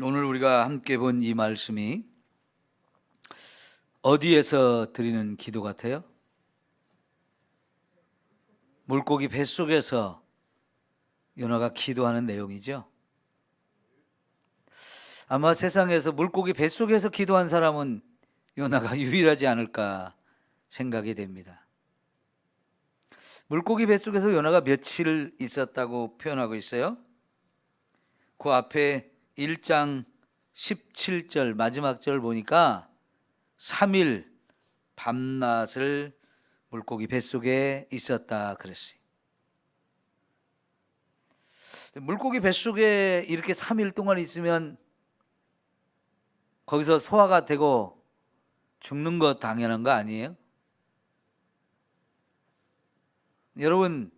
오늘 우리가 함께 본 이 말씀이 어디에서 드리는 기도 같아요? 물고기 뱃속에서 요나가 기도하는 내용이죠. 아마 세상에서 물고기 뱃속에서 기도한 사람은 요나가 유일하지 않을까 생각이 됩니다. 물고기 뱃속에서 요나가 며칠 있었다고 표현하고 있어요. 그 앞에 1장 17절 마지막 절 보니까 3일 밤낮을 물고기 뱃속에 있었다 그랬어요. 물고기 뱃속에 이렇게 3일 동안 있으면 거기서 소화가 되고 죽는 거 당연한 거 아니에요? 여러분,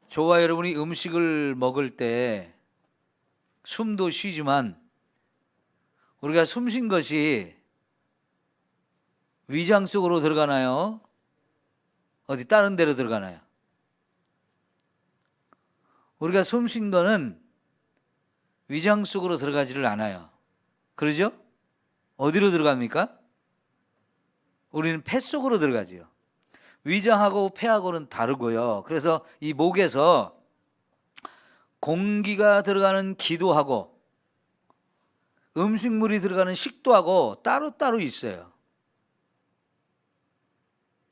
저와 여러분이 음식을 먹을 때 숨도 쉬지만 우리가 숨 쉰 것이 위장 속으로 들어가나요? 어디 다른 데로 들어가나요? 우리가 숨 쉰 거는 위장 속으로 들어가지를 않아요. 그러죠? 어디로 들어갑니까? 우리는 폐 속으로 들어가지요. 위장하고 폐하고는 다르고요. 그래서 이 목에서 공기가 들어가는 기도하고 음식물이 들어가는 식도하고 따로따로 있어요.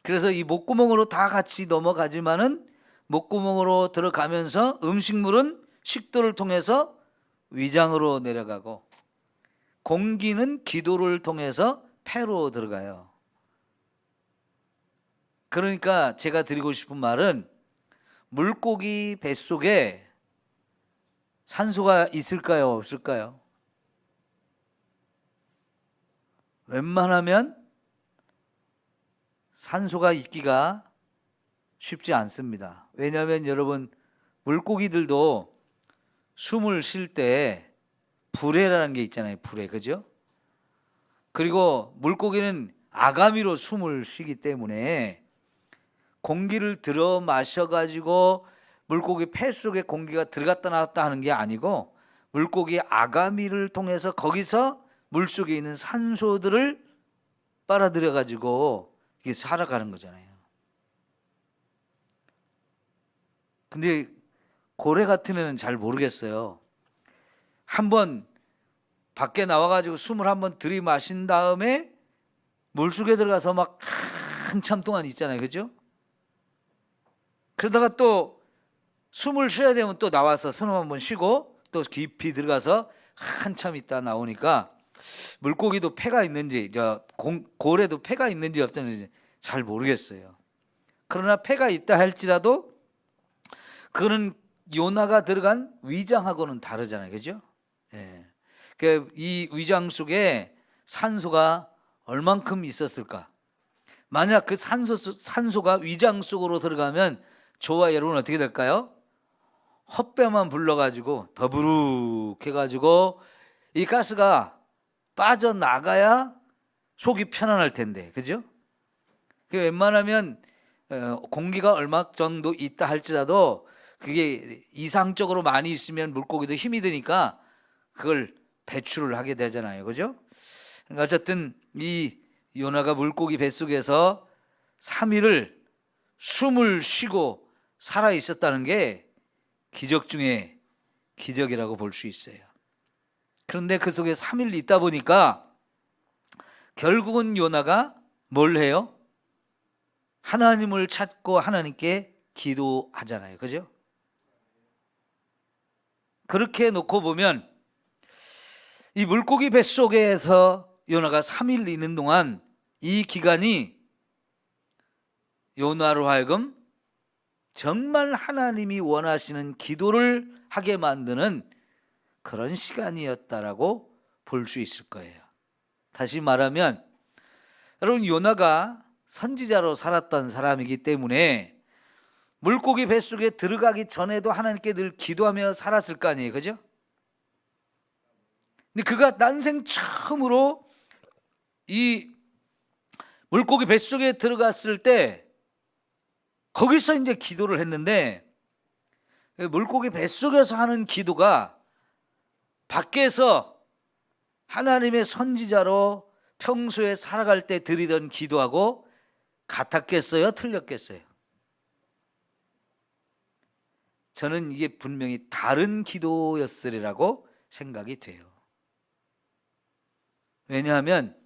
그래서 이 목구멍으로 다 같이 넘어가지만은 목구멍으로 들어가면서 음식물은 식도를 통해서 위장으로 내려가고 공기는 기도를 통해서 폐로 들어가요. 그러니까 제가 드리고 싶은 말은 물고기 뱃속에 산소가 있을까요? 없을까요? 웬만하면 산소가 있기가 쉽지 않습니다. 왜냐하면 여러분, 물고기들도 숨을 쉴 때 불에라는 게 있잖아요. 불에, 그죠? 그리고 물고기는 아가미로 숨을 쉬기 때문에 공기를 들어 마셔가지고 물고기 폐 속에 공기가 들어갔다 나왔다 하는 게 아니고 물고기 아가미를 통해서 거기서 물속에 있는 산소들을 빨아들여 가지고 이게 살아가는 거잖아요. 근데 고래 같은 애는 잘 모르겠어요. 한번 밖에 나와가지고 숨을 한번 들이마신 다음에 물속에 들어가서 막 한참 동안 있잖아요. 그죠? 그러다가 또 숨을 쉬어야 되면 또 나와서 숨 한번 쉬고 또 깊이 들어가서 한참 있다 나오니까 물고기도 폐가 있는지 고래도 폐가 있는지 없는지 잘 모르겠어요. 그러나 폐가 있다 할지라도 그는 요나가 들어간 위장하고는 다르잖아요. 그죠? 예. 이 위장 속에 산소가 얼만큼 있었을까? 만약 그 산소가 위장 속으로 들어가면 저와 여러분 어떻게 될까요? 헛배만 불러가지고 더부룩 해가지고 이 가스가 빠져나가야 속이 편안할 텐데, 그죠? 웬만하면 공기가 얼마 정도 있다 할지라도 그게 이상적으로 많이 있으면 물고기도 힘이 드니까 그걸 배출을 하게 되잖아요. 그죠? 그러니까 어쨌든 이 요나가 물고기 뱃속에서 3일을 숨을 쉬고 살아 있었다는 게 기적 중에 기적이라고 볼 수 있어요. 그런데 그 속에 3일 있다 보니까 결국은 요나가 뭘 해요? 하나님을 찾고 하나님께 기도하잖아요. 그죠? 그렇게 놓고 보면 이 물고기 뱃속에서 요나가 3일 있는 동안 이 기간이 요나로 하여금 정말 하나님이 원하시는 기도를 하게 만드는 그런 시간이었다라고 볼 수 있을 거예요. 다시 말하면 여러분, 요나가 선지자로 살았던 사람이기 때문에 물고기 뱃속에 들어가기 전에도 하나님께 늘 기도하며 살았을 거 아니에요. 그죠? 근데 그가 난생 처음으로 이 물고기 뱃속에 들어갔을 때 거기서 이제 기도를 했는데 물고기 뱃속에서 하는 기도가 밖에서 하나님의 선지자로 평소에 살아갈 때 드리던 기도하고 같았겠어요? 틀렸겠어요? 저는 이게 분명히 다른 기도였으리라고 생각이 돼요. 왜냐하면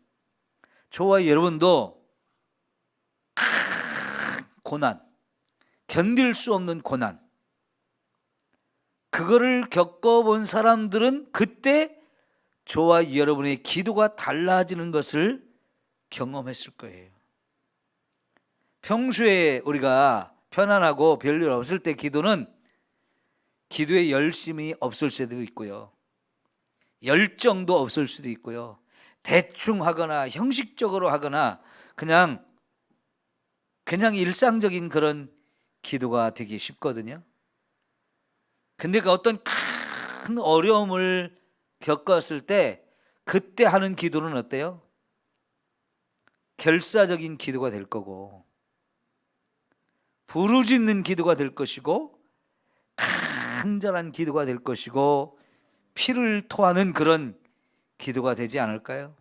저와 여러분도 큰 고난, 견딜 수 없는 고난, 그거를 겪어본 사람들은 그때 저와 여러분의 기도가 달라지는 것을 경험했을 거예요. 평소에 우리가 편안하고 별일 없을 때 기도는 기도에 열심이 없을 수도 있고요, 열정도 없을 수도 있고요, 대충 하거나 형식적으로 하거나 그냥 일상적인 그런 기도가 되기 쉽거든요. 근데 그 어떤 큰 어려움을 겪었을 때 그때 하는 기도는 어때요? 결사적인 기도가 될 거고, 부르짖는 기도가 될 것이고, 간절한 기도가 될 것이고, 피를 토하는 그런 기도가 되지 않을까요?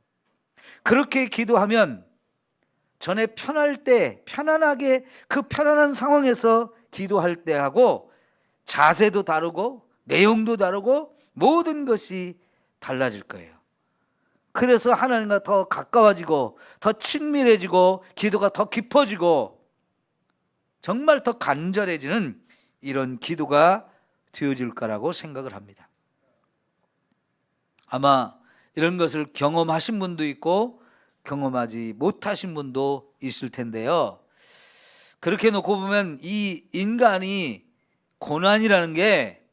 그렇게 기도하면 전에 편할 때 편안하게 그 편안한 상황에서 기도할 때하고 자세도 다르고 내용도 다르고 모든 것이 달라질 거예요. 그래서 하나님과 더 가까워지고 더 친밀해지고 기도가 더 깊어지고 정말 더 간절해지는 이런 기도가 되어질 거라고 생각을 합니다. 아마 이런 것을 경험하신 분도 있고 경험하지 못하신 분도 있을 텐데요. 그렇게 놓고 보면 이 인간이 고난이라는 게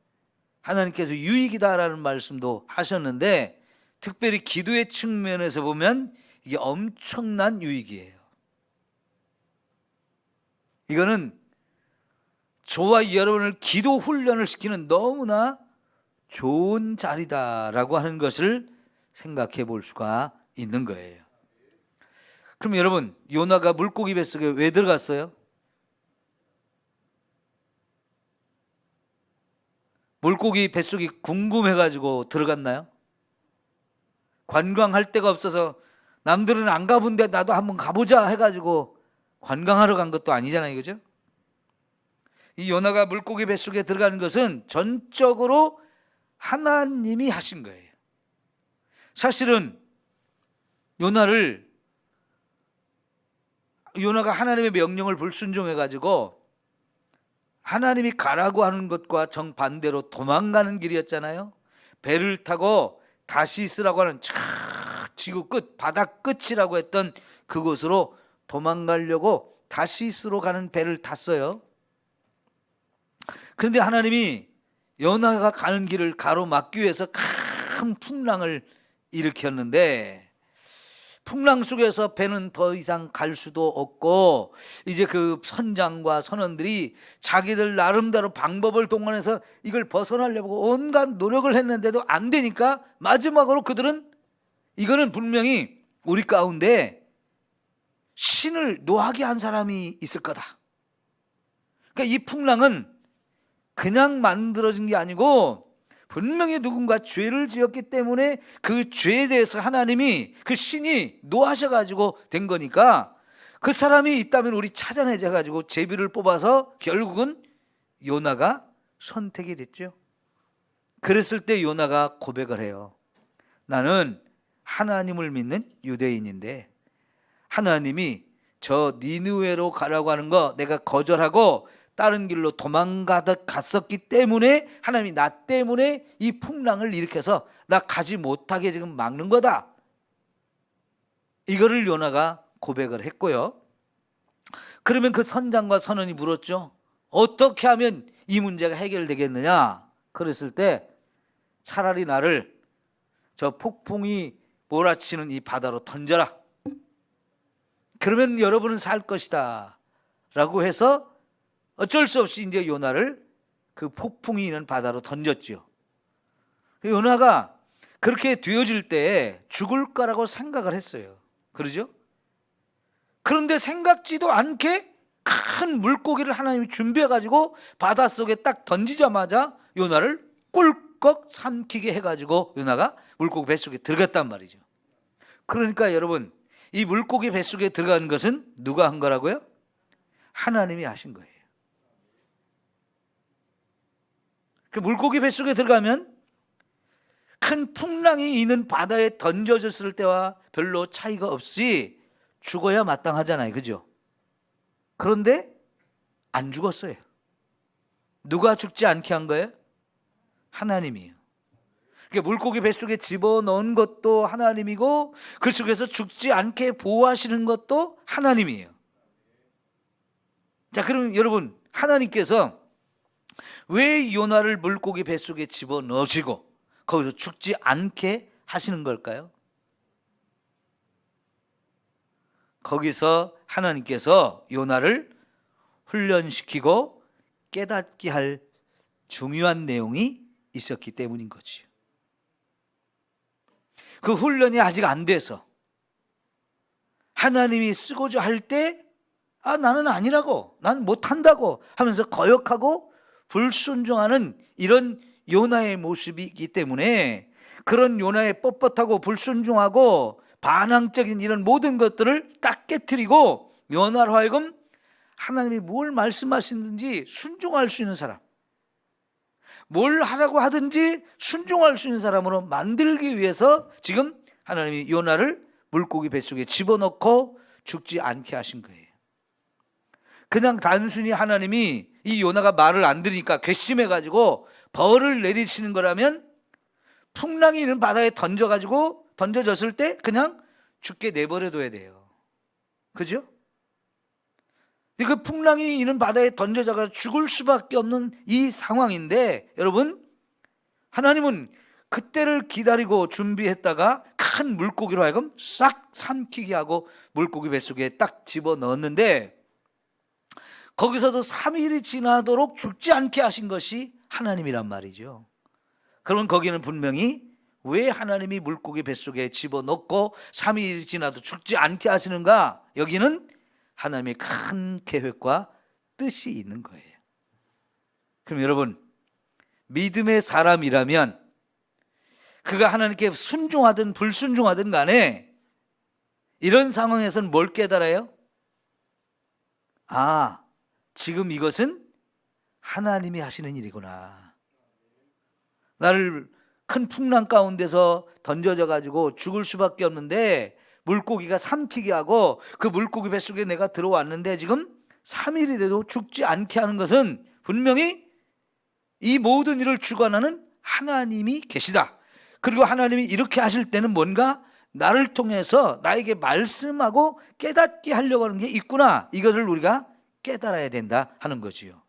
하나님께서 유익이다라는 말씀도 하셨는데, 특별히 기도의 측면에서 보면 이게 엄청난 유익이에요. 이거는 저와 여러분을 기도 훈련을 시키는 너무나 좋은 자리다라고 하는 것을 생각해 볼 수가 있는 거예요. 그럼 여러분, 요나가 물고기 뱃속에 왜 들어갔어요? 물고기 뱃속이 궁금해가지고 들어갔나요? 관광할 데가 없어서 남들은 안 가본데 나도 한번 가보자 해가지고 관광하러 간 것도 아니잖아요, 그죠? 이 요나가 물고기 뱃속에 들어가는 것은 전적으로 하나님이 하신 거예요. 사실은 요나가 하나님의 명령을 불순종해가지고 하나님이 가라고 하는 것과 정반대로 도망가는 길이었잖아요. 배를 타고 다시스라고 하는 지구 끝, 바다 끝이라고 했던 그곳으로 도망가려고 다시스로 가는 배를 탔어요. 그런데 하나님이 요나가 가는 길을 가로막기 위해서 큰 풍랑을 일으켰는데, 풍랑 속에서 배는 더 이상 갈 수도 없고 이제 그 선장과 선원들이 자기들 나름대로 방법을 동원해서 이걸 벗어나려고 온갖 노력을 했는데도 안 되니까 마지막으로 그들은 이거는 분명히 우리 가운데 신을 노하게 한 사람이 있을 거다. 그러니까 이 풍랑은 그냥 만들어진 게 아니고 분명히 누군가 죄를 지었기 때문에 그 죄에 대해서 하나님이, 그 신이 노하셔가지고 된 거니까 그 사람이 있다면 우리 찾아내자가지고 제비를 뽑아서 결국은 요나가 선택이 됐죠. 그랬을 때 요나가 고백을 해요. 나는 하나님을 믿는 유대인인데 하나님이 저 니느웨로 가라고 하는 거 내가 거절하고 다른 길로 도망가듯 갔었기 때문에 하나님이 나 때문에 이 풍랑을 일으켜서 나 가지 못하게 지금 막는 거다. 이거를 요나가 고백을 했고요. 그러면 그 선장과 선원이 물었죠. 어떻게 하면 이 문제가 해결되겠느냐? 그랬을 때 차라리 나를 저 폭풍이 몰아치는 이 바다로 던져라. 그러면 여러분은 살 것이다 라고 해서 어쩔 수 없이 이제 요나를 그 폭풍이 있는 바다로 던졌죠. 요나가 그렇게 되어질 때 죽을 거라고 생각을 했어요. 그러죠? 그런데 생각지도 않게 큰 물고기를 하나님이 준비해가지고 바닷속에 딱 던지자마자 요나를 꿀꺽 꿀꺽 삼키게 해가지고 요나가 물고기 뱃속에 들어갔단 말이죠. 그러니까 여러분, 이 물고기 뱃속에 들어가는 것은 누가 한 거라고요? 하나님이 하신 거예요. 그 물고기 뱃속에 들어가면 큰 풍랑이 있는 바다에 던져졌을 때와 별로 차이가 없이 죽어야 마땅하잖아요. 그죠? 그런데 안 죽었어요. 누가 죽지 않게 한 거예요? 하나님이에요. 그러니까 물고기 뱃속에 집어넣은 것도 하나님이고 그 속에서 죽지 않게 보호하시는 것도 하나님이에요. 자, 그럼 여러분, 하나님께서 왜 요나를 물고기 뱃속에 집어넣으시고 거기서 죽지 않게 하시는 걸까요? 거기서 하나님께서 요나를 훈련시키고 깨닫게 할 중요한 내용이 있었기 때문인 거지요. 그 훈련이 아직 안 돼서 하나님이 쓰고자 할 때 나는 아니라고, 난 못한다고 하면서 거역하고 불순종하는 이런 요나의 모습이기 때문에 그런 요나의 뻣뻣하고 불순종하고 반항적인 이런 모든 것들을 딱 깨트리고 요나로 하여금 하나님이 뭘 말씀하시는지 순종할 수 있는 사람, 뭘 하라고 하든지 순종할 수 있는 사람으로 만들기 위해서 지금 하나님이 요나를 물고기 뱃속에 집어넣고 죽지 않게 하신 거예요. 그냥 단순히 하나님이 이 요나가 말을 안 들으니까 괘씸해가지고 벌을 내리시는 거라면 풍랑이 있는 바다에 던져졌을 때 그냥 죽게 내버려둬야 돼요. 그죠? 그 풍랑이 있는 바다에 던져져서 죽을 수밖에 없는 이 상황인데 여러분, 하나님은 그때를 기다리고 준비했다가 큰 물고기로 하여금 싹 삼키게 하고 물고기 뱃속에 딱 집어넣었는데 거기서도 3일이 지나도록 죽지 않게 하신 것이 하나님이란 말이죠. 그러면 거기는 분명히 왜 하나님이 물고기 뱃속에 집어넣고 3일이 지나도 죽지 않게 하시는가? 여기는 하나님의 큰 계획과 뜻이 있는 거예요. 그럼 여러분, 믿음의 사람이라면 그가 하나님께 순종하든 불순종하든 간에 이런 상황에서는 뭘 깨달아요? 지금 이것은 하나님이 하시는 일이구나. 나를 큰 풍랑 가운데서 던져져 가지고 죽을 수밖에 없는데 물고기가 삼키게 하고 그 물고기 뱃속에 내가 들어왔는데 지금 3일이 돼도 죽지 않게 하는 것은 분명히 이 모든 일을 주관하는 하나님이 계시다. 그리고 하나님이 이렇게 하실 때는 뭔가 나를 통해서 나에게 말씀하고 깨닫게 하려고 하는 게 있구나. 이것을 우리가 깨달아야 된다 하는 거지요.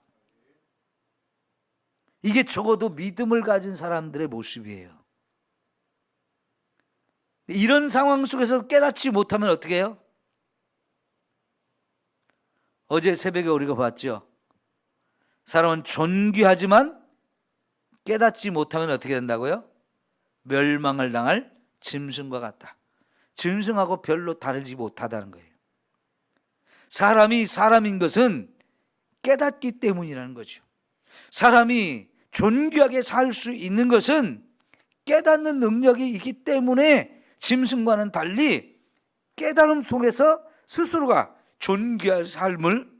이게 적어도 믿음을 가진 사람들의 모습이에요. 이런 상황 속에서 깨닫지 못하면 어떻게 해요? 어제 새벽에 우리가 봤죠. 사람은 존귀하지만 깨닫지 못하면 어떻게 된다고요? 멸망을 당할 짐승과 같다. 짐승하고 별로 다르지 못하다는 거예요. 사람이 사람인 것은 깨닫기 때문이라는 거죠. 사람이 존귀하게 살 수 있는 것은 깨닫는 능력이 있기 때문에 짐승과는 달리 깨달음 속에서 스스로가 존귀한 삶을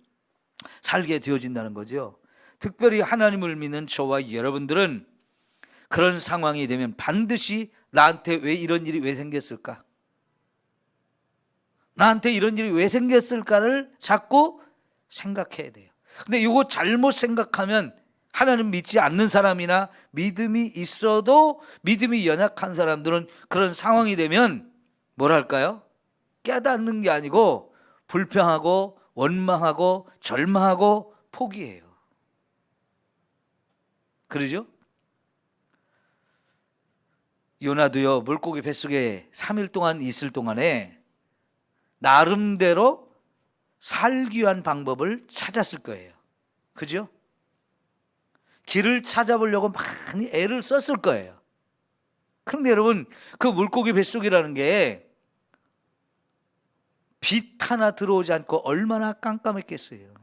살게 되어진다는 거죠. 특별히 하나님을 믿는 저와 여러분들은 그런 상황이 되면 반드시 나한테 왜 이런 일이 왜 생겼을까? 나한테 이런 일이 왜 생겼을까를 자꾸 생각해야 돼요. 근데 이거 잘못 생각하면 하나님 믿지 않는 사람이나 믿음이 있어도 믿음이 연약한 사람들은 그런 상황이 되면 뭐랄까요? 깨닫는 게 아니고 불평하고 원망하고 절망하고 포기해요. 그러죠? 요나도요, 물고기 뱃속에 3일 동안 있을 동안에 나름대로 살기 위한 방법을 찾았을 거예요. 그죠? 길을 찾아보려고 많이 애를 썼을 거예요. 그런데 여러분, 그 물고기 뱃속이라는 게 빛 하나 들어오지 않고 얼마나 깜깜했겠어요.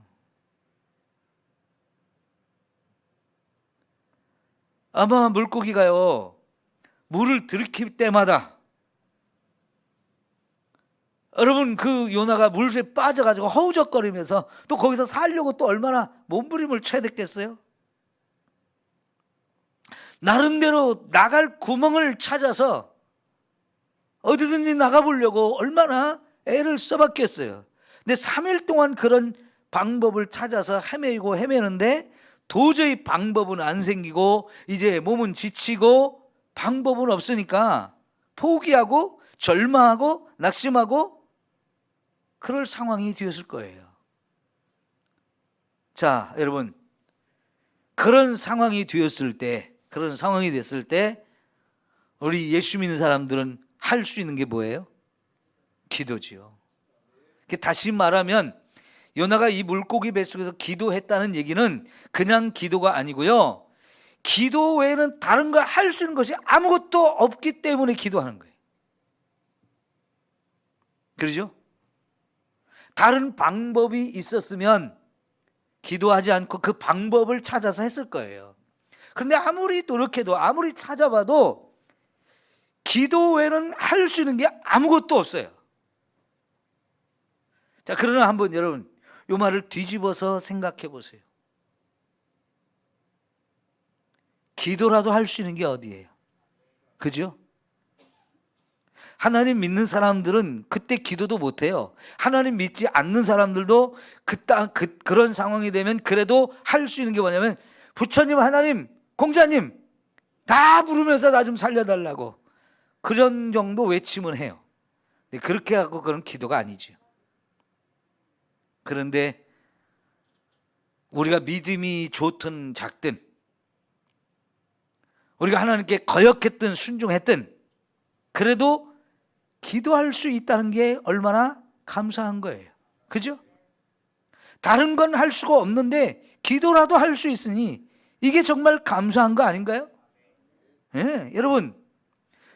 아마 물고기가요, 물을 들이킬 때마다 여러분 그 요나가 물속에 빠져가지고 허우적거리면서 또 거기서 살려고 또 얼마나 몸부림을 쳐야 됐겠어요? 나름대로 나갈 구멍을 찾아서 어디든지 나가보려고 얼마나 애를 써봤겠어요. 근데 3일 동안 그런 방법을 찾아서 헤매고 헤매는데 도저히 방법은 안 생기고 이제 몸은 지치고 방법은 없으니까 포기하고 절망하고 낙심하고 그럴 상황이 되었을 거예요. 자, 여러분, 그런 상황이 되었을 때, 그런 상황이 됐을 때 우리 예수 믿는 사람들은 할 수 있는 게 뭐예요? 기도지요. 다시 말하면 요나가 이 물고기 뱃속에서 기도했다는 얘기는 그냥 기도가 아니고요, 기도 외에는 다른 거 할 수 있는 것이 아무것도 없기 때문에 기도하는 거예요. 그러죠? 다른 방법이 있었으면 기도하지 않고 그 방법을 찾아서 했을 거예요. 그런데 아무리 노력해도 아무리 찾아봐도 기도 외에는 할 수 있는 게 아무것도 없어요. 자, 그러나 한번 여러분 이 말을 뒤집어서 생각해 보세요. 기도라도 할 수 있는 게 어디예요? 그죠? 하나님 믿는 사람들은 그때 기도도 못해요. 하나님 믿지 않는 사람들도 그런 상황이 되면 그래도 할 수 있는 게 뭐냐면 부처님, 하나님, 공자님 다 부르면서 나 좀 살려달라고 그런 정도 외침은 해요. 그렇게 하고 그런 기도가 아니죠. 그런데 우리가 믿음이 좋든 작든 우리가 하나님께 거역했든 순종했든 그래도 기도할 수 있다는 게 얼마나 감사한 거예요. 그죠? 다른 건 할 수가 없는데 기도라도 할 수 있으니 이게 정말 감사한 거 아닌가요? 네, 여러분,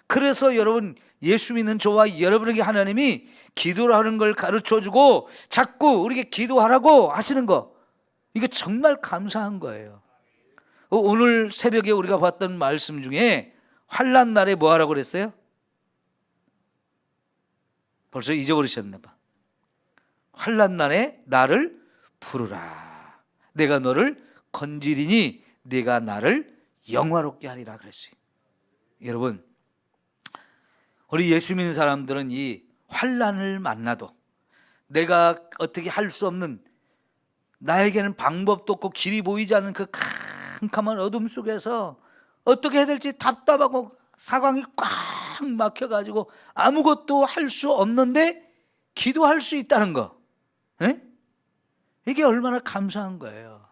그래서 여러분 예수 믿는 저와 여러분에게 하나님이 기도라는 걸 가르쳐주고 자꾸 우리에게 기도하라고 하시는 거, 이게 정말 감사한 거예요. 오늘 새벽에 우리가 봤던 말씀 중에 환난 날에 뭐 하라고 그랬어요? 벌써 잊어버리셨나 봐. 환난 날에 나를 부르라. 내가 너를 건지리니 네가 나를 영화롭게 하리라 그랬어요. 여러분, 우리 예수 믿는 사람들은 이 환난을 만나도 내가 어떻게 할 수 없는, 나에게는 방법도 없고 길이 보이지 않는 그 캄캄한 어둠 속에서 어떻게 해야 될지 답답하고 사광이 꽉 막혀가지고 아무것도 할 수 없는데 기도할 수 있다는 거, 에? 이게 얼마나 감사한 거예요.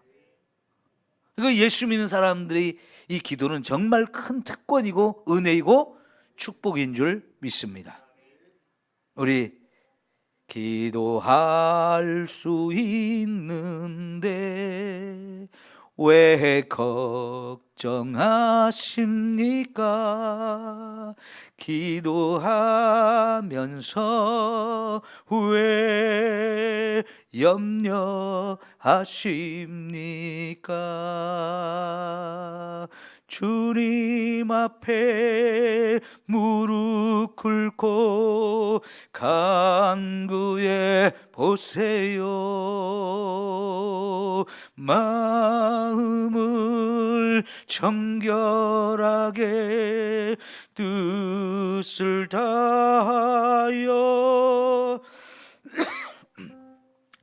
이거 예수 믿는 사람들이 이 기도는 정말 큰 특권이고 은혜이고 축복인 줄 믿습니다. 우리 기도할 수 있는데 왜 걱정하십니까? 기도하면서 왜 염려하십니까? 주님 앞에 무릎 꿇고 간구해 보세요. 마음을 정결하게 뜻을 다하여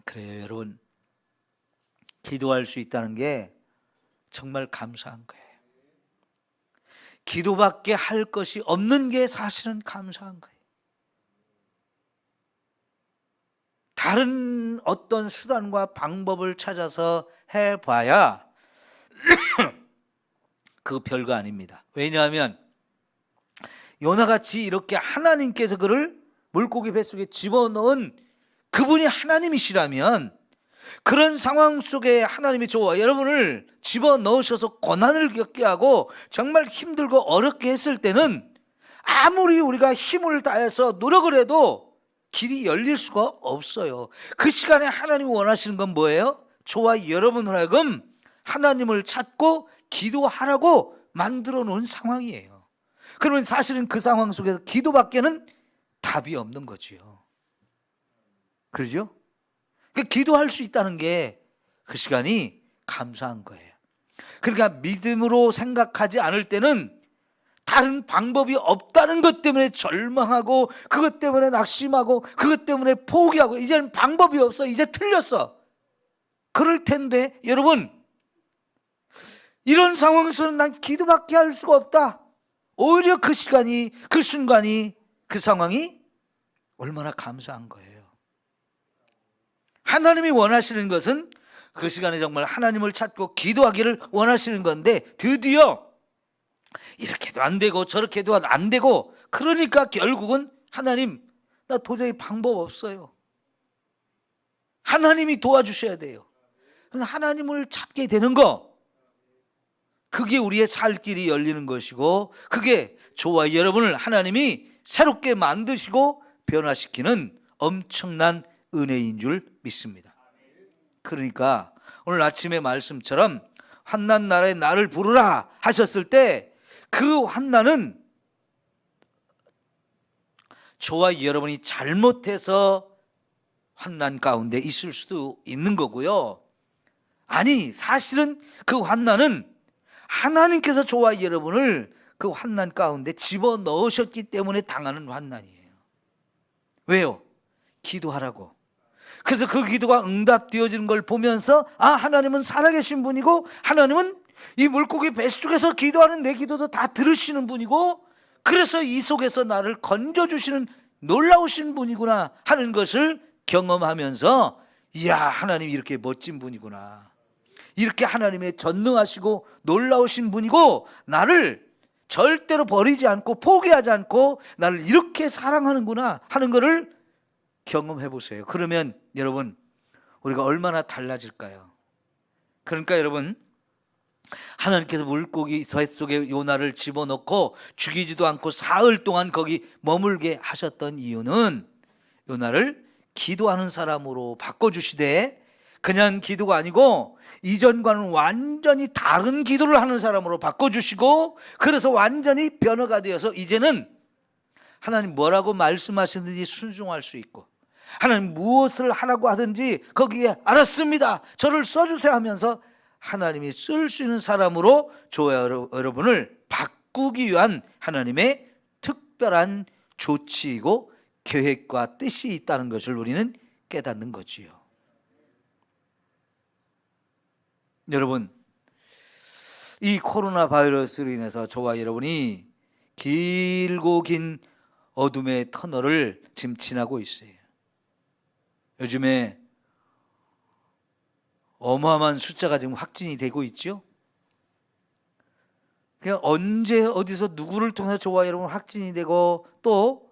그래요, 여러분. 기도할 수 있다는 게 정말 감사한 거예요. 기도밖에 할 것이 없는 게 사실은 감사한 거예요. 다른 어떤 수단과 방법을 찾아서 해봐야 그거 별거 아닙니다. 왜냐하면 요나같이 이렇게 하나님께서 그를 물고기 뱃속에 집어넣은 그분이 하나님이시라면 그런 상황 속에 하나님이 저와 여러분을 집어넣으셔서 고난을 겪게 하고 정말 힘들고 어렵게 했을 때는 아무리 우리가 힘을 다해서 노력을 해도 길이 열릴 수가 없어요. 그 시간에 하나님이 원하시는 건 뭐예요? 저와 여러분을 하여금 하나님을 찾고 기도하라고 만들어 놓은 상황이에요. 그러면 사실은 그 상황 속에서 기도밖에는 답이 없는 거지요. 그러죠? 기도할 수 있다는 게 그 시간이 감사한 거예요. 그러니까 믿음으로 생각하지 않을 때는 다른 방법이 없다는 것 때문에 절망하고, 그것 때문에 낙심하고, 그것 때문에 포기하고, 이제는 방법이 없어, 이제 틀렸어, 그럴 텐데 여러분, 이런 상황에서는 난 기도밖에 할 수가 없다. 오히려 그 시간이, 그 순간이, 그 상황이 얼마나 감사한 거예요. 하나님이 원하시는 것은 그 시간에 정말 하나님을 찾고 기도하기를 원하시는 건데, 드디어 이렇게도 안 되고 저렇게도 안 되고, 그러니까 결국은 하나님, 나 도저히 방법 없어요. 하나님이 도와주셔야 돼요. 그래서 하나님을 찾게 되는 거, 그게 우리의 살 길이 열리는 것이고, 그게 저와 여러분을 하나님이 새롭게 만드시고 변화시키는 엄청난 은혜인 줄 믿습니다. 그러니까 오늘 아침의 말씀처럼 환난 날에 나를 부르라 하셨을 때, 그 환난은 저와 여러분이 잘못해서 환난 가운데 있을 수도 있는 거고요. 아니, 사실은 그 환난은 하나님께서 저와 여러분을 그 환난 가운데 집어넣으셨기 때문에 당하는 환난이에요. 왜요? 기도하라고. 그래서 그 기도가 응답되어지는 걸 보면서, 아, 하나님은 살아계신 분이고, 하나님은 이 물고기 뱃속에서 기도하는 내 기도도 다 들으시는 분이고, 그래서 이 속에서 나를 건져주시는 놀라우신 분이구나 하는 것을 경험하면서, 이야, 하나님이 이렇게 멋진 분이구나, 이렇게 하나님의 전능하시고 놀라우신 분이고, 나를 절대로 버리지 않고 포기하지 않고 나를 이렇게 사랑하는구나 하는 것을 경험해 보세요. 그러면 여러분, 우리가 얼마나 달라질까요? 그러니까 여러분, 하나님께서 물고기 뱃속에 요나를 집어넣고 죽이지도 않고 사흘 동안 거기 머물게 하셨던 이유는 요나를 기도하는 사람으로 바꿔주시되, 그냥 기도가 아니고 이전과는 완전히 다른 기도를 하는 사람으로 바꿔주시고, 그래서 완전히 변화가 되어서 이제는 하나님 뭐라고 말씀하시든지 순종할 수 있고, 하나님 무엇을 하라고 하든지 거기에 알았습니다, 저를 써주세요 하면서 하나님이 쓸 수 있는 사람으로 저와 여러분을 바꾸기 위한 하나님의 특별한 조치이고 계획과 뜻이 있다는 것을 우리는 깨닫는 거지요. 여러분, 이 코로나 바이러스로 인해서 저와 여러분이 길고 긴 어둠의 터널을 지금 지나고 있어요. 요즘에 어마어마한 숫자가 지금 확진이 되고 있죠. 그냥 언제 어디서 누구를 통해서 저와 여러분 확진이 되고 또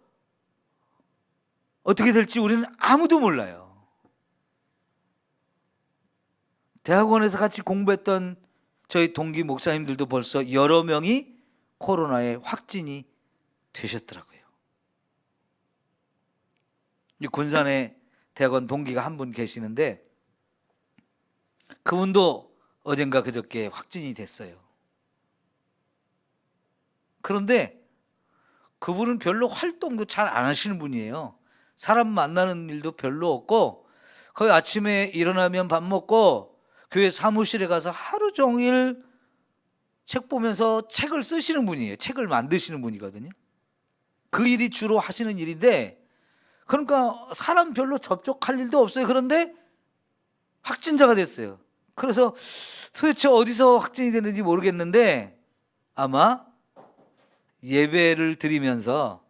어떻게 될지 우리는 아무도 몰라요. 대학원에서 같이 공부했던 저희 동기 목사님들도 벌써 여러 명이 코로나에 확진이 되셨더라고요. 군산에 대학원 동기가 한 분 계시는데, 그분도 어젠가 그저께 확진이 됐어요. 그런데 그분은 별로 활동도 잘 안 하시는 분이에요. 사람 만나는 일도 별로 없고, 거의 아침에 일어나면 밥 먹고 교회 사무실에 가서 하루 종일 책 보면서 책을 쓰시는 분이에요. 책을 만드시는 분이거든요. 그 일이 주로 하시는 일인데, 그러니까 사람 별로 접촉할 일도 없어요. 그런데 확진자가 됐어요. 그래서 도대체 어디서 확진이 됐는지 모르겠는데, 아마 예배를 드리면서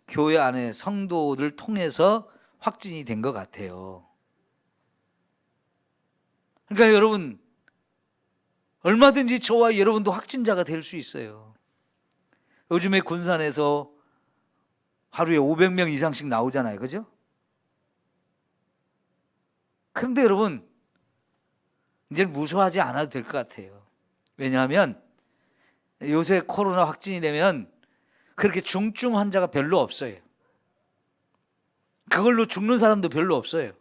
교회 안에 성도들 통해서 확진이 된 것 같아요. 그러니까 여러분, 얼마든지 저와 여러분도 확진자가 될 수 있어요. 요즘에 군산에서 하루에 500명 이상씩 나오잖아요. 그죠? 근데 여러분, 이제 무서워하지 않아도 될 것 같아요. 왜냐하면 요새 코로나 확진이 되면 그렇게 중증 환자가 별로 없어요. 그걸로 죽는 사람도 별로 없어요.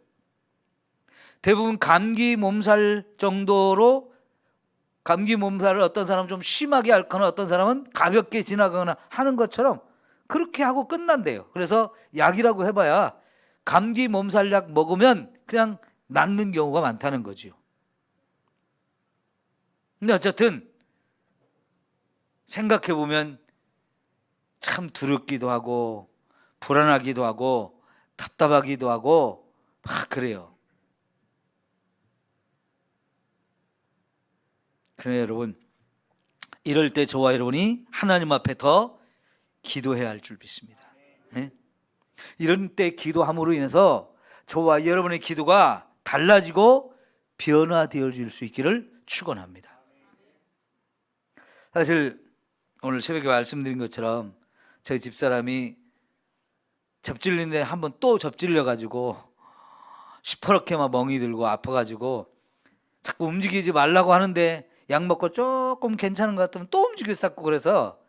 대부분 감기 몸살 정도로 감기 몸살을 어떤 사람은 좀 심하게 앓거나 어떤 사람은 가볍게 지나가거나 하는 것처럼 그렇게 하고 끝난대요. 그래서 약이라고 해봐야 감기 몸살약 먹으면 그냥 낫는 경우가 많다는 거지요. 근데 어쨌든 생각해보면 참 두렵기도 하고 불안하기도 하고 답답하기도 하고 막 그래요. 그래 여러분, 이럴 때 저와 여러분이 하나님 앞에 더 기도해야 할 줄 믿습니다. 네? 이런 때 기도함으로 인해서 저와 여러분의 기도가 달라지고 변화되어질 수 있기를 축원합니다. 사실 오늘 새벽에 말씀드린 것처럼 저희 집사람이 접질리는데 한번 또 접질려가지고 시퍼렇게 막 멍이 들고 아파가지고 자꾸 움직이지 말라고 하는데 약 먹고 조금 괜찮은 것 같으면 또 움직일 쌌고, 그래서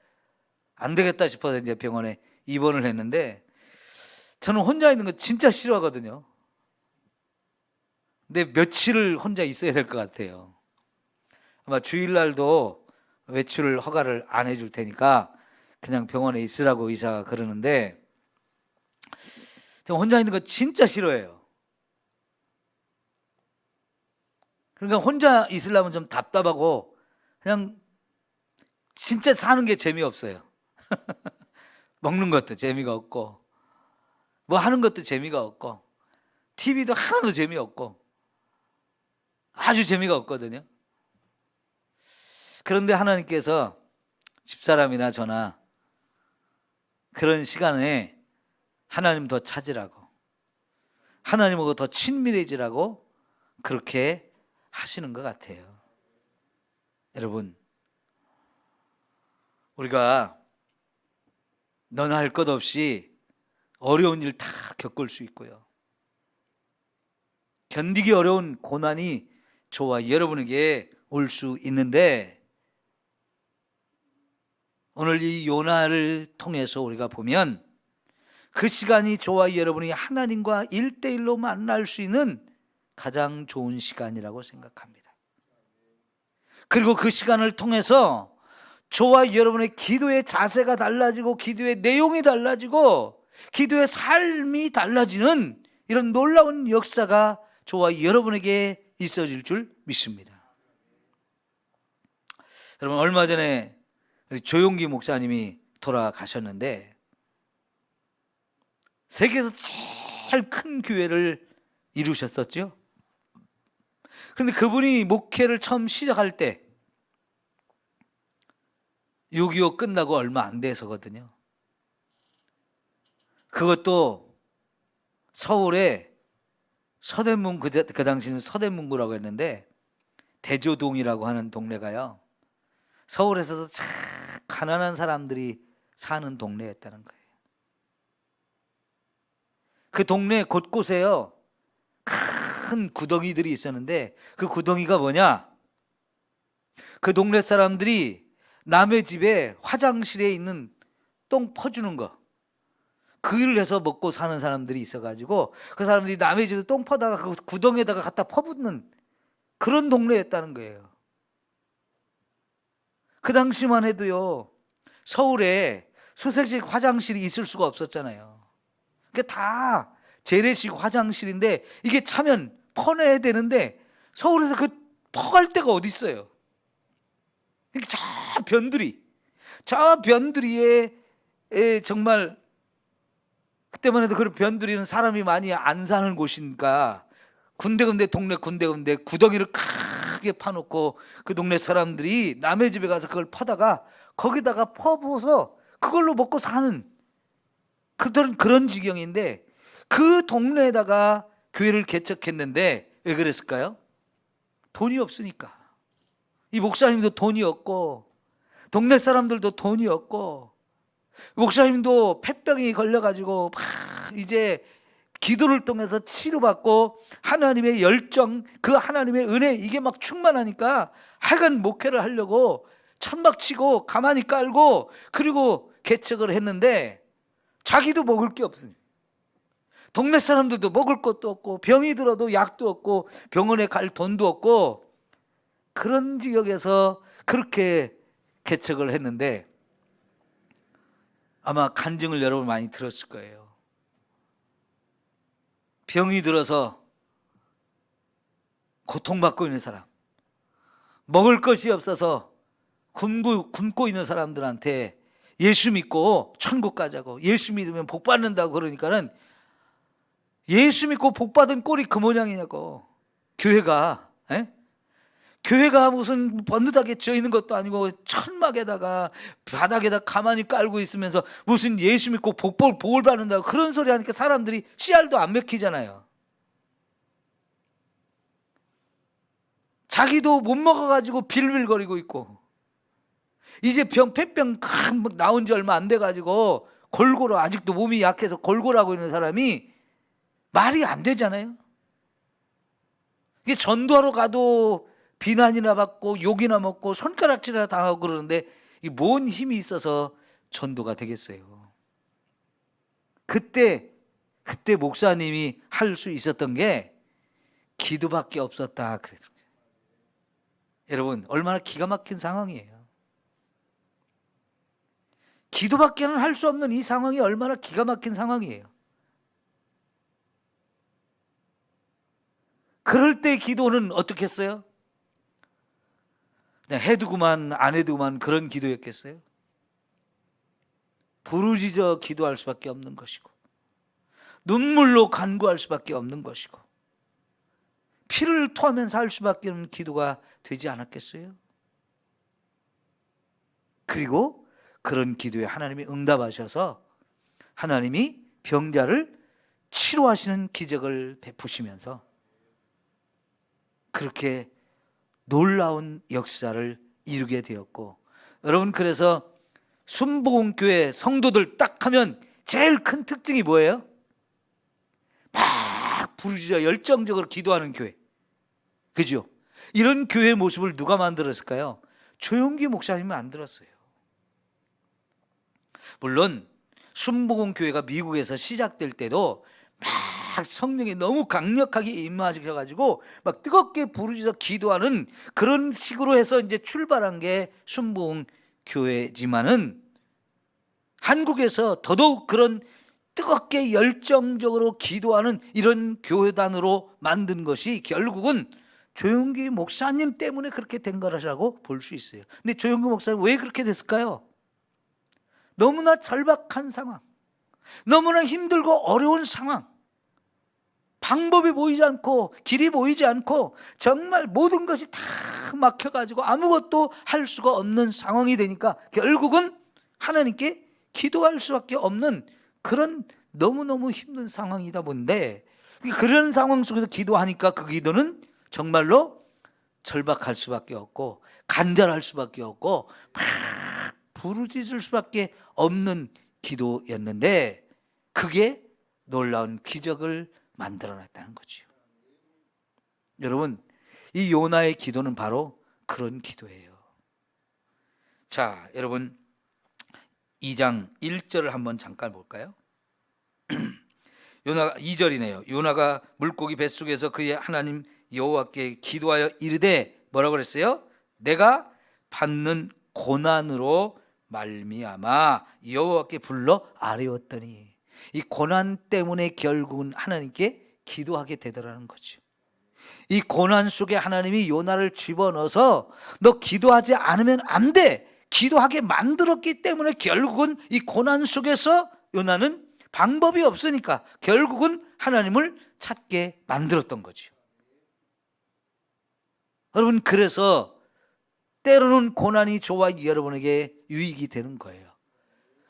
안 되겠다 싶어서 이제 병원에 입원을 했는데, 저는 혼자 있는 거 진짜 싫어하거든요. 근데 며칠을 혼자 있어야 될 것 같아요. 아마 주일날도 외출 허가를 안 해줄 테니까 그냥 병원에 있으라고 의사가 그러는데, 저 혼자 있는 거 진짜 싫어해요. 그러니까 혼자 있으려면 좀 답답하고 그냥 진짜 사는 게 재미없어요. 먹는 것도 재미가 없고 뭐 하는 것도 재미가 없고 TV도 하나도 재미없고 아주 재미가 없거든요. 그런데 하나님께서 집사람이나 저나 그런 시간에 하나님 더 찾으라고, 하나님하고 더 친밀해지라고 그렇게 하시는 것 같아요. 여러분, 우리가 너나 할 것 없이 어려운 일 다 겪을 수 있고요, 견디기 어려운 고난이 저와 여러분에게 올 수 있는데, 오늘 이 요나를 통해서 우리가 보면 그 시간이 저와 여러분이 하나님과 1대1로 만날 수 있는 가장 좋은 시간이라고 생각합니다. 그리고 그 시간을 통해서 저와 여러분의 기도의 자세가 달라지고 기도의 내용이 달라지고 기도의 삶이 달라지는 이런 놀라운 역사가 저와 여러분에게 있어질 줄 믿습니다. 여러분, 얼마 전에 우리 조용기 목사님이 돌아가셨는데 세계에서 제일 큰 교회를 이루셨었죠. 그런데 그분이 목회를 처음 시작할 때 6.25 끝나고 얼마 안 돼서거든요. 그것도 서울에 서대문, 그 당시는 서대문구라고 했는데 대조동이라고 하는 동네가요, 서울에서도 참 가난한 사람들이 사는 동네였다는 거예요. 그 동네 곳곳에요 큰 구덩이들이 있었는데, 그 구덩이가 뭐냐, 그 동네 사람들이 남의 집에 화장실에 있는 똥 퍼주는 거, 그 일을 해서 먹고 사는 사람들이 있어가지고 그 사람들이 남의 집에 똥 퍼다가 그 구덩이에다가 갖다 퍼붓는 그런 동네였다는 거예요. 그 당시만 해도요 서울에 수색식 화장실이 있을 수가 없었잖아요. 그게 다 재래식 화장실인데 이게 차면 퍼내야 되는데 서울에서 그 퍼갈 데가 어디 있어요. 저 변두리에 정말 그때만 해도 그런 변두리는 사람이 많이 안 사는 곳이니까 군데군데 동네 군데군데 구덩이를 크게 파놓고 그 동네 사람들이 남의 집에 가서 그걸 퍼다가 거기다가 퍼부어서 그걸로 먹고 사는 그런 지경인데, 그 동네에다가 교회를 개척했는데 왜 그랬을까요? 돈이 없으니까. 이 목사님도 돈이 없고 동네 사람들도 돈이 없고 목사님도 폐병이 걸려가지고 막 이제 기도를 통해서 치료받고 하나님의 열정, 그 하나님의 은혜 이게 막 충만하니까 하여간 목회를 하려고 천막치고 가만히 깔고 그리고 개척을 했는데 자기도 먹을 게 없으니 동네 사람들도 먹을 것도 없고 병이 들어도 약도 없고 병원에 갈 돈도 없고 그런 지역에서 그렇게 개척을 했는데 아마 간증을 여러분 많이 들었을 거예요. 병이 들어서 고통받고 있는 사람, 먹을 것이 없어서 굶고 있는 사람들한테 예수 믿고 천국 가자고, 예수 믿으면 복 받는다고 그러니까는 예수 믿고 복 받은 꼴이 그 모양이냐고. 교회가 교회가 무슨 번듯하게 지어 있는 것도 아니고 천막에다가 바닥에다 가만히 깔고 있으면서 무슨 예수 믿고 복을 받는다고 그런 소리 하니까 사람들이 씨알도 안 먹히잖아요. 자기도 못 먹어가지고 빌빌거리고 있고, 이제 폐병 나온 지 얼마 안 돼가지고 골고루 아직도 몸이 약해서 골골하고 있는 사람이 말이 안 되잖아요. 이게 전도하러 가도 비난이나 받고 욕이나 먹고 손가락질이나 당하고 그러는데 이 뭔 힘이 있어서 전도가 되겠어요. 그때 목사님이 할 수 있었던 게 기도밖에 없었다 그랬어요. 여러분, 얼마나 기가 막힌 상황이에요. 기도밖에는 할 수 없는 이 상황이 얼마나 기가 막힌 상황이에요. 그럴 때 기도는 어떻게 했어요? 그냥 해두고만 안 해두고만 그런 기도였겠어요? 부르짖어 기도할 수밖에 없는 것이고, 눈물로 간구할 수밖에 없는 것이고, 피를 토하면서 할 수밖에 없는 기도가 되지 않았겠어요? 그리고 그런 기도에 하나님이 응답하셔서 하나님이 병자를 치료하시는 기적을 베푸시면서 그렇게 놀라운 역사를 이루게 되었고, 여러분, 그래서 순복음교회 성도들 딱 하면 제일 큰 특징이 뭐예요? 막 부르짖어 열정적으로 기도하는 교회, 그죠? 이런 교회의 모습을 누가 만들었을까요? 조용기 목사님이 만들었어요. 물론 순복음교회가 미국에서 시작될 때도 막 성령이 너무 강력하게 임하셔가지고 막 뜨겁게 부르짖어 기도하는 그런 식으로 해서 이제 출발한 게 순복음교회지만은, 한국에서 더더욱 그런 뜨겁게 열정적으로 기도하는 이런 교회단으로 만든 것이 결국은 조용기 목사님 때문에 그렇게 된 거라고 볼 수 있어요. 근데 조용기 목사님 왜 그렇게 됐을까요? 너무나 절박한 상황, 너무나 힘들고 어려운 상황, 방법이 보이지 않고 길이 보이지 않고 정말 모든 것이 다 막혀가지고 아무것도 할 수가 없는 상황이 되니까 결국은 하나님께 기도할 수밖에 없는 그런 너무너무 힘든 상황이다 본데, 그런 상황 속에서 기도하니까 그 기도는 정말로 절박할 수밖에 없고 간절할 수밖에 없고 막 부르짖을 수밖에 없는 기도였는데, 그게 놀라운 기적을 만들어냈다는 거죠. 여러분, 이 요나의 기도는 바로 그런 기도예요. 자, 여러분 2장 1절을 한번 잠깐 볼까요? 요나가 2절이네요. 요나가 물고기 뱃속에서 그의 하나님 여호와께 기도하여 이르되, 뭐라고 그랬어요? 내가 받는 고난으로 말미암아 여호와께 불러 아뢰었더니, 이 고난 때문에 결국은 하나님께 기도하게 되더라는 거죠. 이 고난 속에 하나님이 요나를 집어넣어서 너 기도하지 않으면 안 돼, 기도하게 만들었기 때문에 결국은 이 고난 속에서 요나는 방법이 없으니까 결국은 하나님을 찾게 만들었던 거죠. 여러분, 그래서 때로는 고난이 저와 여러분에게 유익이 되는 거예요.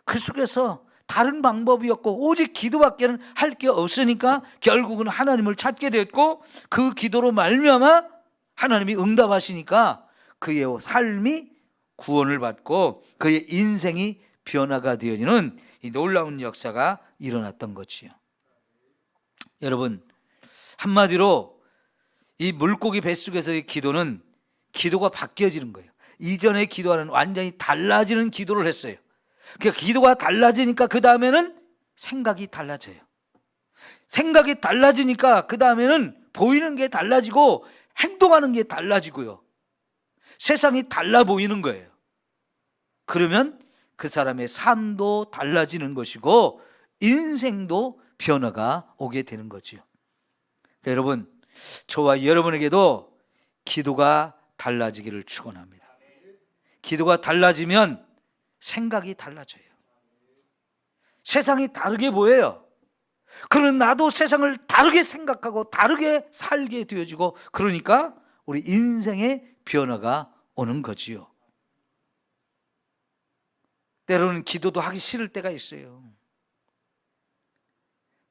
그 속에서 다른 방법이 없고 오직 기도밖에는 할 게 없으니까 결국은 하나님을 찾게 됐고, 그 기도로 말미암아 하나님이 응답하시니까 그의 삶이 구원을 받고 그의 인생이 변화가 되어지는 이 놀라운 역사가 일어났던 거지요. 여러분, 한마디로 이 물고기 뱃속에서의 기도는 기도가 바뀌어지는 거예요. 이전의 기도와는 완전히 달라지는 기도를 했어요. 그러니까 기도가 달라지니까 그 다음에는 생각이 달라져요. 생각이 달라지니까 그 다음에는 보이는 게 달라지고 행동하는 게 달라지고요. 세상이 달라 보이는 거예요. 그러면 그 사람의 삶도 달라지는 것이고 인생도 변화가 오게 되는 거지요. 그러니까 여러분, 저와 여러분에게도 기도가 달라지기를 축원합니다. 기도가 달라지면 생각이 달라져요. 세상이 다르게 보여요. 그러면 나도 세상을 다르게 생각하고 다르게 살게 되어지고, 그러니까 우리 인생의 변화가 오는 거지요. 때로는 기도도 하기 싫을 때가 있어요.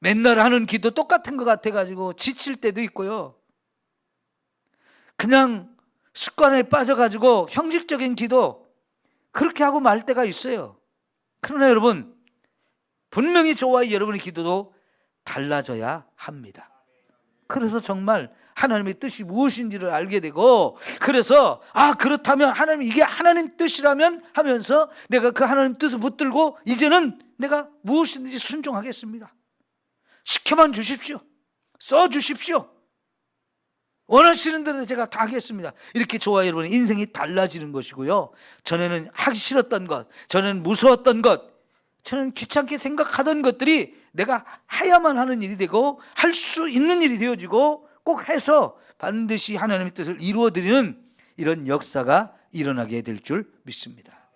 맨날 하는 기도 똑같은 것 같아가지고 지칠 때도 있고요. 그냥 습관에 빠져가지고 형식적인 기도 그렇게 하고 말 때가 있어요. 그러나 여러분, 분명히 저와 여러분의 기도도 달라져야 합니다. 그래서 정말 하나님의 뜻이 무엇인지를 알게 되고, 그래서 그렇다면 하나님, 이게 하나님 뜻이라면 하면서 내가 그 하나님 뜻을 붙들고 이제는 내가 무엇이든지 순종하겠습니다. 시켜만 주십시오. 써 주십시오. 원하시는 대로 제가 다 하겠습니다. 이렇게 저와 여러분의 인생이 달라지는 것이고요. 전에는 하기 싫었던 것, 전에는 무서웠던 것, 저는 귀찮게 생각하던 것들이 내가 해야만 하는 일이 되고 할 수 있는 일이 되어지고 꼭 해서 반드시 하나님의 뜻을 이루어드리는 이런 역사가 일어나게 될 줄 믿습니다.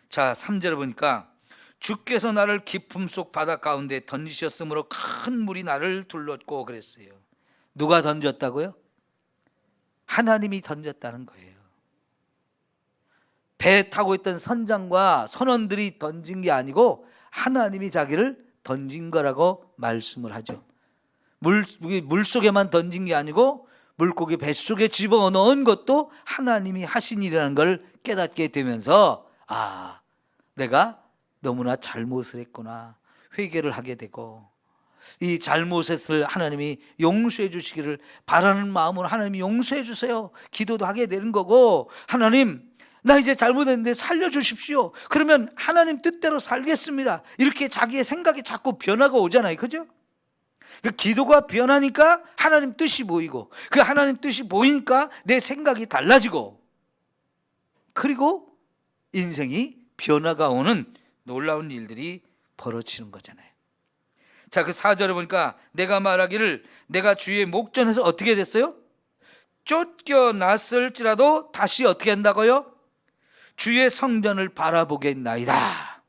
자, 3절에 보니까 주께서 나를 깊음 속 바다 가운데 던지셨으므로 큰 물이 나를 둘렀고 그랬어요. 누가 던졌다고요? 하나님이 던졌다는 거예요. 배 타고 있던 선장과 선원들이 던진 게 아니고 하나님이 자기를 던진 거라고 말씀을 하죠. 물 속에만 던진 게 아니고 물고기 뱃속에 집어넣은 것도 하나님이 하신 일이라는 걸 깨닫게 되면서 내가 너무나 잘못을 했구나, 회개를 하게 되고, 이 잘못을 하나님이 용서해 주시기를 바라는 마음으로 하나님이 용서해 주세요 기도도 하게 되는 거고, 하나님 나 이제 잘못했는데 살려주십시오. 그러면 하나님 뜻대로 살겠습니다. 이렇게 자기의 생각이 자꾸 변화가 오잖아요. 그죠? 그 기도가 변하니까 하나님 뜻이 보이고, 그 하나님 뜻이 보이니까 내 생각이 달라지고, 그리고 인생이 변화가 오는 놀라운 일들이 벌어지는 거잖아요. 자, 그 4절에 보니까 내가 말하기를 내가 주의 목전에서 어떻게 됐어요? 쫓겨났을지라도 다시 어떻게 한다고요? 주의 성전을 바라보겠나이다.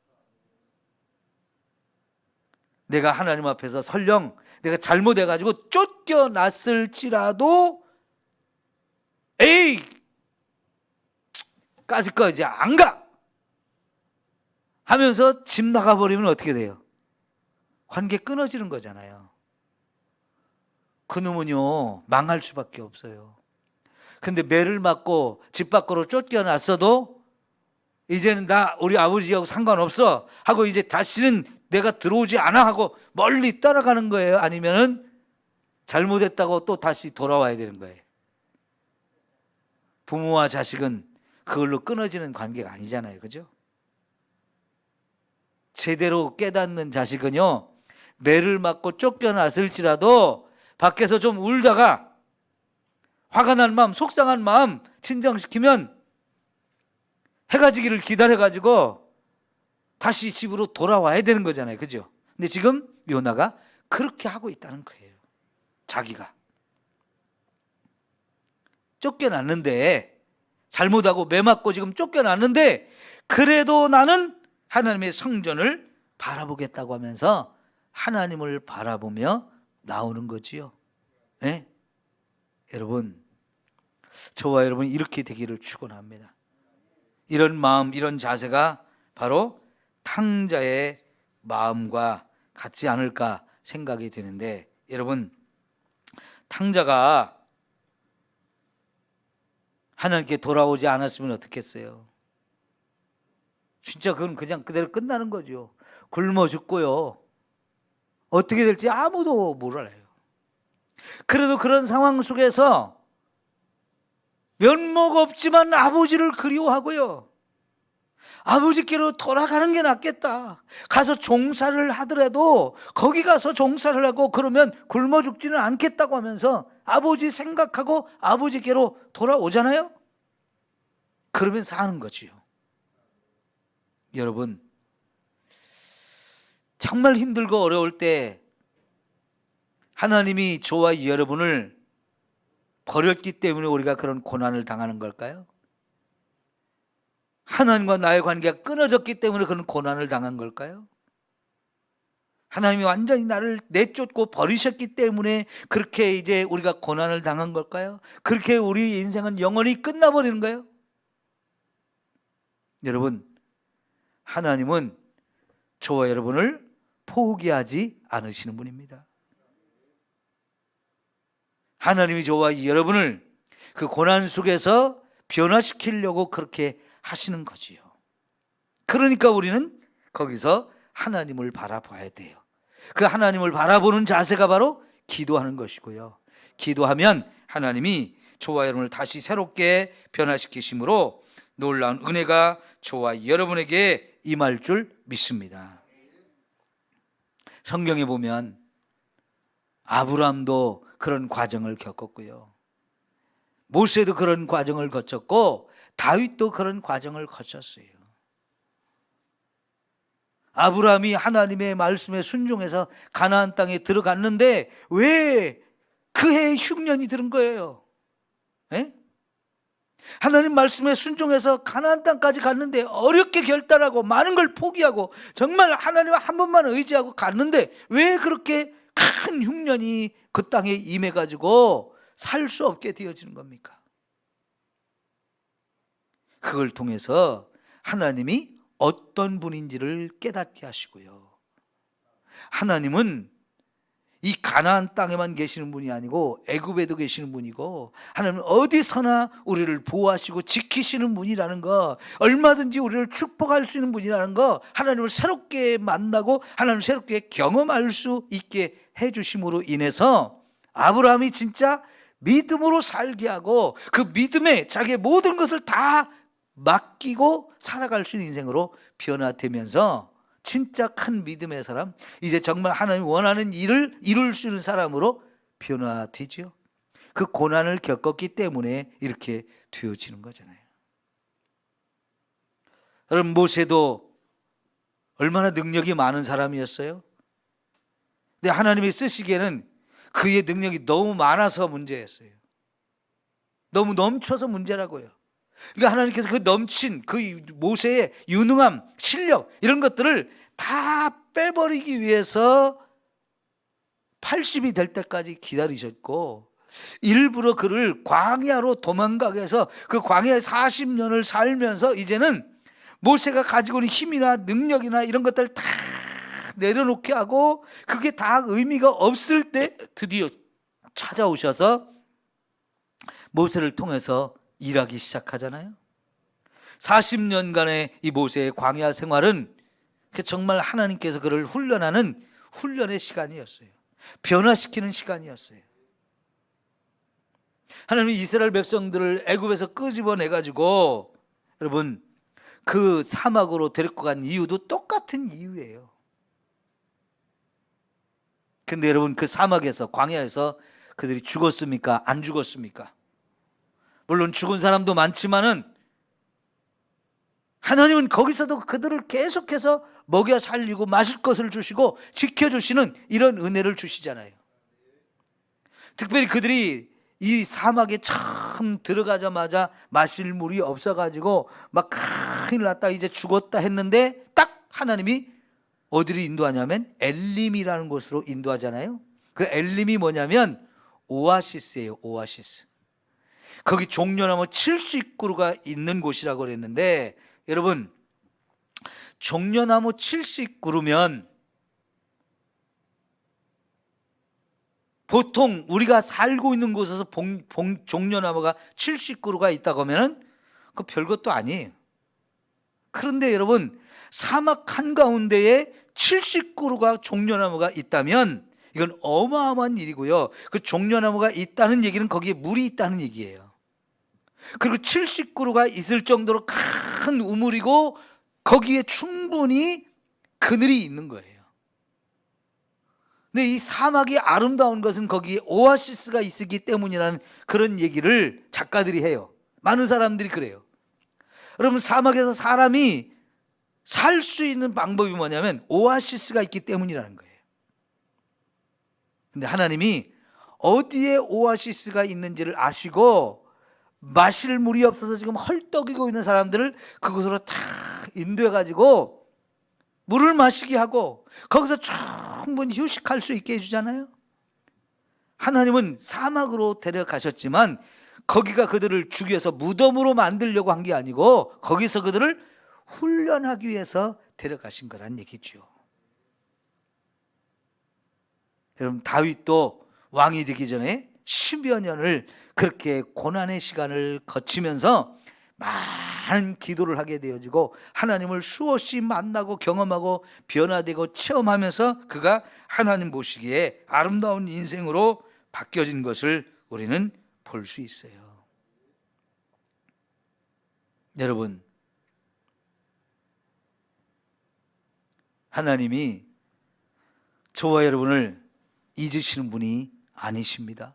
내가 하나님 앞에서 설령 내가 잘못해가지고 쫓겨났을지라도 에이 까짓 거 이제 안 가 하면서 집 나가버리면 어떻게 돼요? 관계 끊어지는 거잖아요. 그놈은요 망할 수밖에 없어요. 근데 매를 맞고 집 밖으로 쫓겨났어도 이제는 나 우리 아버지하고 상관없어 하고 이제 다시는 내가 들어오지 않아 하고 멀리 떠나가는 거예요? 아니면은 잘못했다고 또 다시 돌아와야 되는 거예요? 부모와 자식은 그걸로 끊어지는 관계가 아니잖아요. 그죠? 제대로 깨닫는 자식은요, 매를 맞고 쫓겨났을지라도 밖에서 좀 울다가 화가 난 마음, 속상한 마음 진정시키면 해가 지기를 기다려가지고 다시 집으로 돌아와야 되는 거잖아요. 그죠? 근데 지금 요나가 그렇게 하고 있다는 거예요. 자기가 쫓겨났는데, 잘못하고 매 맞고 지금 쫓겨났는데, 그래도 나는 하나님의 성전을 바라보겠다고 하면서 하나님을 바라보며 나오는 거지요. 네? 여러분, 저와 여러분 이렇게 되기를 축원합니다. 이런 마음, 이런 자세가 바로 탕자의 마음과 같지 않을까 생각이 되는데, 여러분, 탕자가 하나님께 돌아오지 않았으면 어떻겠어요? 진짜 그건 그냥 그대로 끝나는 거죠. 굶어 죽고요. 어떻게 될지 아무도 몰라요. 그래도 그런 상황 속에서 면목 없지만 아버지를 그리워하고요. 아버지께로 돌아가는 게 낫겠다. 가서 종사를 하더라도 거기 가서 종사를 하고 그러면 굶어 죽지는 않겠다고 하면서 아버지 생각하고 아버지께로 돌아오잖아요. 그러면 사는 거지요. 여러분, 정말 힘들고 어려울 때 하나님이 저와 여러분을 버렸기 때문에 우리가 그런 고난을 당하는 걸까요? 하나님과 나의 관계가 끊어졌기 때문에 그런 고난을 당한 걸까요? 하나님이 완전히 나를 내쫓고 버리셨기 때문에 그렇게 이제 우리가 고난을 당한 걸까요? 그렇게 우리 인생은 영원히 끝나버리는 거예요? 여러분, 하나님은 저와 여러분을 포기하지 않으시는 분입니다. 하나님이 저와 여러분을 그 고난 속에서 변화시키려고 그렇게 하시는 거지요. 그러니까 우리는 거기서 하나님을 바라봐야 돼요. 그 하나님을 바라보는 자세가 바로 기도하는 것이고요. 기도하면 하나님이 저와 여러분을 다시 새롭게 변화시키심으로 놀라운 은혜가 저와 여러분에게 임할 줄 믿습니다. 성경에 보면 아브라함도 그런 과정을 겪었고요. 모세도 그런 과정을 거쳤고 다윗도 그런 과정을 거쳤어요. 아브라함이 하나님의 말씀에 순종해서 가나안 땅에 들어갔는데 왜 그 해에 흉년이 들은 거예요? 에? 하나님 말씀에 순종해서 가나안 땅까지 갔는데 어렵게 결단하고 많은 걸 포기하고 정말 하나님 한 번만 의지하고 갔는데 왜 그렇게 큰 흉년이 그 땅에 임해가지고 살 수 없게 되어지는 겁니까? 그걸 통해서 하나님이 어떤 분인지를 깨닫게 하시고요. 하나님은 이 가나안 땅에만 계시는 분이 아니고 애굽에도 계시는 분이고 하나님은 어디서나 우리를 보호하시고 지키시는 분이라는 거, 얼마든지 우리를 축복할 수 있는 분이라는 거, 하나님을 새롭게 만나고 하나님을 새롭게 경험할 수 있게 해주심으로 인해서 아브라함이 진짜 믿음으로 살게 하고 그 믿음에 자기의 모든 것을 다 맡기고 살아갈 수 있는 인생으로 변화되면서 진짜 큰 믿음의 사람, 이제 정말 하나님이 원하는 일을 이룰 수 있는 사람으로 변화되죠. 그 고난을 겪었기 때문에 이렇게 되어지는 거잖아요. 여러분, 모세도 얼마나 능력이 많은 사람이었어요? 근데 하나님이 쓰시기에는 그의 능력이 너무 많아서 문제였어요. 너무 넘쳐서 문제라고요. 그러니까 하나님께서 그 넘친 그 모세의 유능함, 실력 이런 것들을 다 빼버리기 위해서 80이 될 때까지 기다리셨고 일부러 그를 광야로 도망가게 해서 그 광야에 40년을 살면서 이제는 모세가 가지고 있는 힘이나 능력이나 이런 것들을 다 내려놓게 하고 그게 다 의미가 없을 때 드디어 찾아오셔서 모세를 통해서 일하기 시작하잖아요. 40년간의 이 모세의 광야 생활은 정말 하나님께서 그를 훈련하는 훈련의 시간이었어요. 변화시키는 시간이었어요. 하나님이 이스라엘 백성들을 애굽에서 끄집어내가지고 여러분 그 사막으로 데리고 간 이유도 똑같은 이유예요. 근데 여러분 그 사막에서 광야에서 그들이 죽었습니까? 안 죽었습니까? 물론 죽은 사람도 많지만은 하나님은 거기서도 그들을 계속해서 먹여 살리고 마실 것을 주시고 지켜주시는 이런 은혜를 주시잖아요. 특별히 그들이 이 사막에 처음 들어가자마자 마실 물이 없어가지고 막 큰일 났다 이제 죽었다 했는데 딱 하나님이 어디로 인도하냐면 엘림이라는 곳으로 인도하잖아요. 그 엘림이 뭐냐면 오아시스예요. 오아시스. 거기 종려나무 70그루가 있는 곳이라고 그랬는데 여러분 종려나무 70그루면 보통 우리가 살고 있는 곳에서 종려나무가 70그루가 있다고 하면 그 별것도 아니에요. 그런데 여러분 사막 한가운데에 70그루가 종려나무가 있다면 이건 어마어마한 일이고요. 그 종려나무가 있다는 얘기는 거기에 물이 있다는 얘기예요. 그리고 70그루가 있을 정도로 큰 우물이고 거기에 충분히 그늘이 있는 거예요. 근데 이 사막이 아름다운 것은 거기에 오아시스가 있기 때문이라는 그런 얘기를 작가들이 해요. 많은 사람들이 그래요. 여러분, 사막에서 사람이 살 수 있는 방법이 뭐냐면 오아시스가 있기 때문이라는 거예요. 근데 하나님이 어디에 오아시스가 있는지를 아시고 마실 물이 없어서 지금 헐떡이고 있는 사람들을 그곳으로 탁 인도해 가지고 물을 마시게 하고 거기서 충분히 휴식할 수 있게 해주잖아요. 하나님은 사막으로 데려가셨지만 거기가 그들을 죽여서 무덤으로 만들려고 한 게 아니고 거기서 그들을 훈련하기 위해서 데려가신 거란 얘기죠. 여러분, 다윗도 왕이 되기 전에 10여 년을 그렇게 고난의 시간을 거치면서 많은 기도를 하게 되어지고 하나님을 수없이 만나고 경험하고 변화되고 체험하면서 그가 하나님 보시기에 아름다운 인생으로 바뀌어진 것을 우리는 볼 수 있어요. 여러분, 하나님이 저와 여러분을 잊으시는 분이 아니십니다.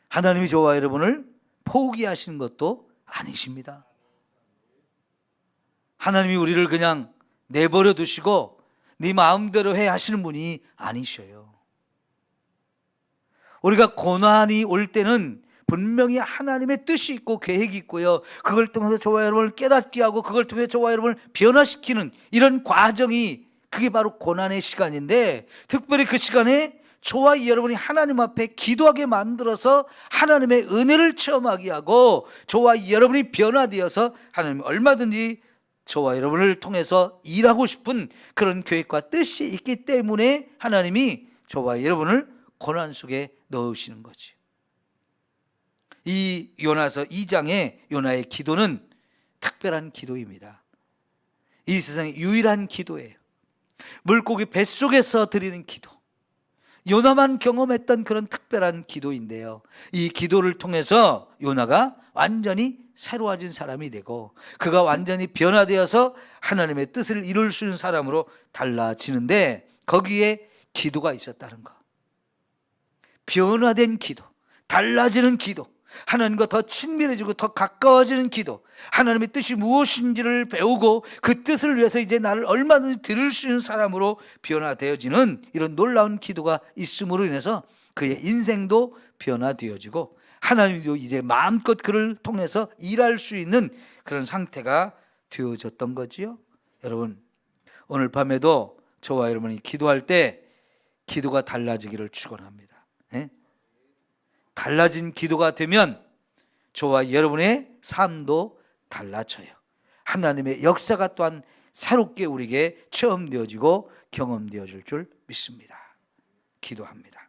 하나님이 저와 여러분을 포기하시는 것도 아니십니다. 하나님이 우리를 그냥 내버려 두시고 네 마음대로 해 하시는 분이 아니셔요. 우리가 고난이 올 때는 분명히 하나님의 뜻이 있고 계획이 있고요, 그걸 통해서 저와 여러분을 깨닫게 하고 그걸 통해 저와 여러분을 변화시키는 이런 과정이, 그게 바로 고난의 시간인데, 특별히 그 시간에 저와 여러분이 하나님 앞에 기도하게 만들어서 하나님의 은혜를 체험하게 하고 저와 여러분이 변화되어서 하나님이 얼마든지 저와 여러분을 통해서 일하고 싶은 그런 계획과 뜻이 있기 때문에 하나님이 저와 여러분을 고난 속에 넣으시는 거지. 이 요나서 2장의 요나의 기도는 특별한 기도입니다. 이 세상의 유일한 기도예요. 물고기 뱃속에서 드리는 기도, 요나만 경험했던 그런 특별한 기도인데요, 이 기도를 통해서 요나가 완전히 새로워진 사람이 되고 그가 완전히 변화되어서 하나님의 뜻을 이룰 수 있는 사람으로 달라지는데, 거기에 기도가 있었다는 것. 변화된 기도, 달라지는 기도, 하나님과 더 친밀해지고 더 가까워지는 기도, 하나님의 뜻이 무엇인지를 배우고 그 뜻을 위해서 이제 나를 얼마든지 들을 수 있는 사람으로 변화되어지는 이런 놀라운 기도가 있음으로 인해서 그의 인생도 변화되어지고 하나님도 이제 마음껏 그를 통해서 일할 수 있는 그런 상태가 되어졌던 거지요. 여러분, 오늘 밤에도 저와 여러분이 기도할 때 기도가 달라지기를 축원합니다. 네? 달라진 기도가 되면 저와 여러분의 삶도 달라져요. 하나님의 역사가 또한 새롭게 우리에게 체험되어지고 경험되어질 줄 믿습니다. 기도합니다.